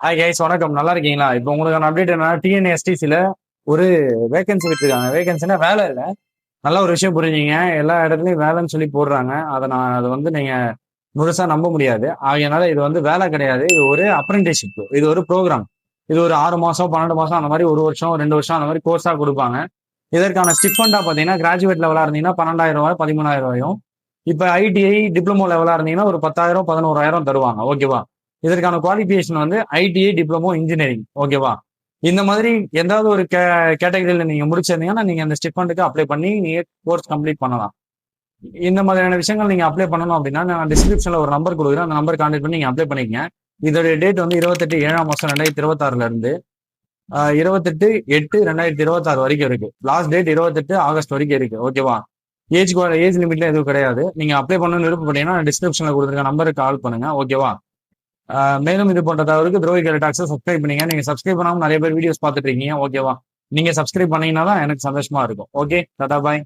Hi guys, வணக்கம். நல்லா இருக்கீங்களா? இப்போ உங்களுக்கான அப்டேட் என்னன்னா, டிஎன்எஸ்டிசில ஒரு வேகன்சி விட்டுருக்காங்க. வேகன்சினா வேலை இல்லை. நல்ல ஒரு விஷயம் புரிஞ்சுங்க. எல்லா இடத்துலையும் வேலைன்னு சொல்லி போடுறாங்க. அதை வந்து நீங்க முழுசா நம்ப முடியாது. ஆகையனால இது வந்து வேலை கிடையாது. இது ஒரு அப்ரெண்டிஸ்ஷிப். இது ஒரு ப்ரோக்ராம். இது ஒரு 6 மாசம் 12 மாசம் அந்த மாதிரி 1 வருஷம் 2 வருஷம் அந்த மாதிரி கோர்ஸா கொடுப்பாங்க. இதற்கான ஸ்டிஃபண்டா பார்த்தீங்கன்னா கிராஜுவேட் லெவலா இருந்தீங்கன்னா 12,000 ரூபாய் 13,000 ரூபாயும். இப்போ ஐடிஐ டிப்ளமோ லெவலா இருந்தீங்கன்னா ஒரு 10,000 11,000 தருவாங்க. ஓகேவா? இதற்கான குவாலிஃபிகேஷன் வந்து ஐடிஐ டிப்ளமோ இன்ஜினியரிங். ஓகேவா? இந்த மாதிரி எந்தாவது ஒரு கேட்டகரியில நீங்க முடிச்சிருந்தீங்கன்னா நீங்க அந்த ஸ்டிஃபண்டுக்கு அப்ளை பண்ணி நீங்க கோர்ஸ் கம்ப்ளீட் பண்ணலாம். இந்த மாதிரியான விஷயங்கள் நீங்க அப்ளை பண்ணணும் அப்படின்னா நான் டிஸ்கிரிப்ஷன்ல ஒரு நம்பர் கொடுக்குறேன். அந்த நம்பர் கான்டாக்ட் பண்ணி நீங்க அப்ளை பண்ணிக்கங்க. இதோட டேட் வந்து 28/7/2026 28/8/2026 வரைக்கும் இருக்கு. லாஸ்ட் டேட் 28 ஆகஸ்ட் வரைக்கும் இருக்கு. ஓகேவா? ஏஜ் லிமிட்ல எதுவும் கிடையாது. நீங்க அப்ளை பண்ணணும்னு விருப்பப்பட்டீங்கன்னா டிஸ்கிரிப்ஷன்ல கொடுத்துருக்க நம்பருக்கு கால் பண்ணுங்க. ஓகேவா? மேலும் இது போன்ற தகவலுக்கு துரோகி கேரட் டாக்ஸை சப்ஸ்கிரைப் பண்ணீங்க. நீங்க சப்ஸ்கிரைப் பண்ணாம நிறைய பேர் வீடியோஸ் பார்த்துட்டு இருக்கீங்க. ஓகேவா? நீங்க சப்ஸ்கிரைப் பண்ணீங்கன்னா தான் எனக்கு சந்தோஷமா இருக்கும். ஓகே, டாடா பாய்.